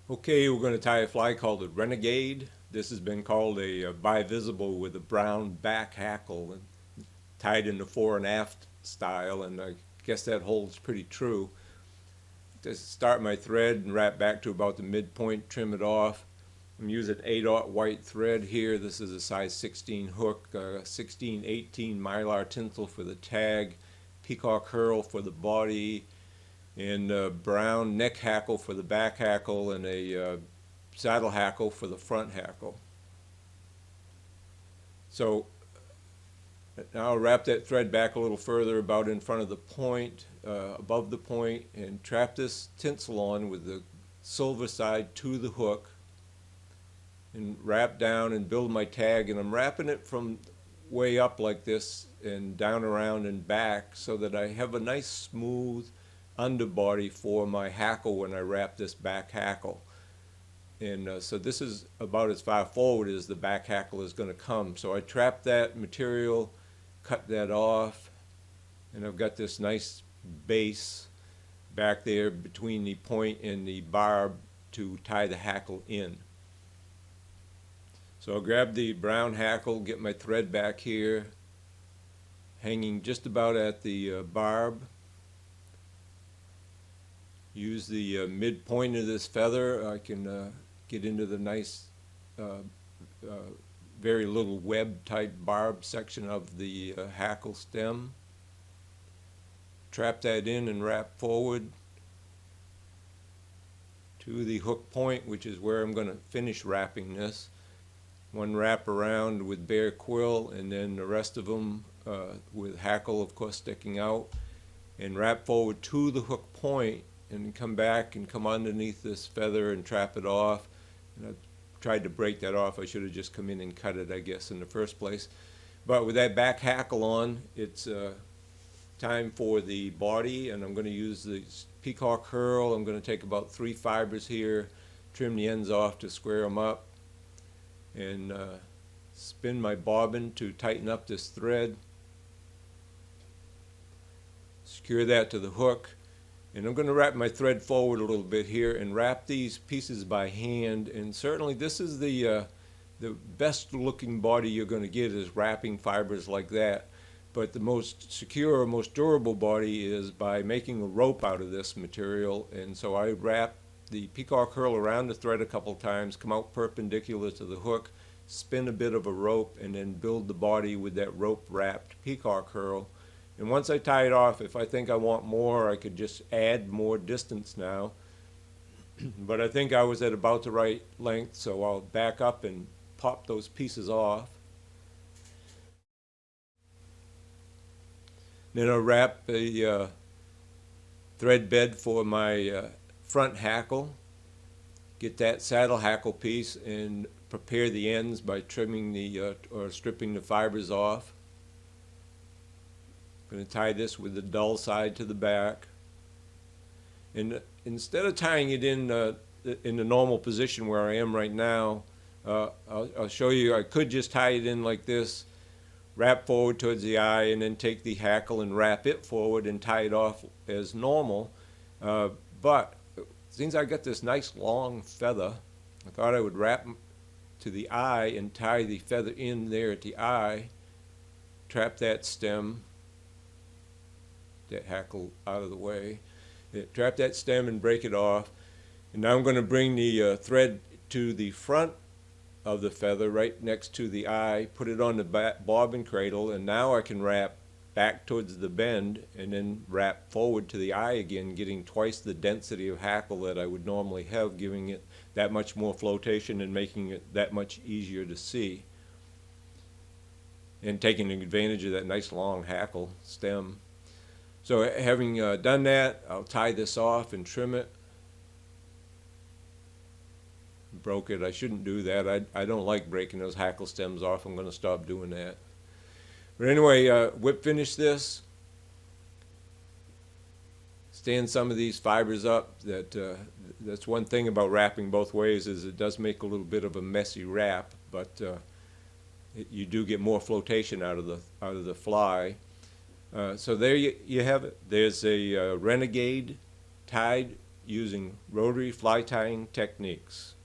Okay, we're going to tie a fly called a Renegade. This has been called a Bivisible with a brown back hackle and tied in the fore and aft style, and I guess that holds pretty true. Just start my thread and wrap back to about the midpoint, trim it off. I'm using 8/0 white thread here. This is a size 16 hook, 16-18 mylar tinsel for the tag, peacock herl for the body, and brown neck hackle for the back hackle, and a saddle hackle for the front hackle. So now I'll wrap that thread back a little further, about in front of the point, above the point, and trap this tinsel on with the silver side to the hook, and wrap down and build my tag. And I'm wrapping it from way up like this and down around and back so that I have a nice smooth underbody for my hackle when I wrap this back hackle. And so this is about as far forward as the back hackle is going to come. So I trap that material, cut that off, and I've got this nice base back there between the point and the barb to tie the hackle in. So I'll grab the brown hackle, get my thread back here, hanging just about at the barb. Use the midpoint of this feather. I can get into the nice, very little web type barb section of the hackle stem. Trap that in and wrap forward to the hook point, which is where I'm going to finish wrapping this. One wrap around with bare quill, and then the rest of them with hackle, of course, sticking out, and wrap forward to the hook point, and come back and come underneath this feather and trap it off. And I tried to break that off. I should have just come in and cut it, I guess, in the first place. But with that back hackle on, it's time for the body, and I'm going to use the peacock herl. I'm going to take about 3 fibers here, trim the ends off to square them up, and spin my bobbin to tighten up this thread. Secure that to the hook. And I'm going to wrap my thread forward a little bit here and wrap these pieces by hand. And certainly this is the best looking body you're going to get, is wrapping fibers like that. But the most secure, most durable body is by making a rope out of this material. And so I wrap the peacock herl around the thread a couple times, come out perpendicular to the hook, spin a bit of a rope, and then build the body with that rope wrapped peacock herl. And once I tie it off, if I think I want more, I could just add more distance now. But I think I was at about the right length, so I'll back up and pop those pieces off. Then I'll wrap a thread bed for my front hackle. Get that saddle hackle piece and prepare the ends by trimming the or stripping the fibers off. I'm going to tie this with the dull side to the back, and instead of tying it in the normal position where I am right now, I'll show you. I could just tie it in like this, wrap forward towards the eye, and then take the hackle and wrap it forward and tie it off as normal. But since I got this nice long feather, I thought I would wrap to the eye and tie the feather in there at the eye, trap that stem, that hackle out of the way, trap that stem and break it off. And now I'm going to bring the thread to the front of the feather right next to the eye, put it on the bobbin cradle, and now I can wrap back towards the bend and then wrap forward to the eye again, getting twice the density of hackle that I would normally have, giving it that much more flotation and making it that much easier to see, and taking advantage of that nice long hackle stem. So having done that, I'll tie this off and trim it. Broke it. I shouldn't do that. I don't like breaking those hackle stems off. I'm going to stop doing that. But anyway, whip finish this. Stand some of these fibers up. That's one thing about wrapping both ways, is it does make a little bit of a messy wrap, but you do get more flotation out of the fly. So there you have it. There's a Renegade tied using rotary fly tying techniques.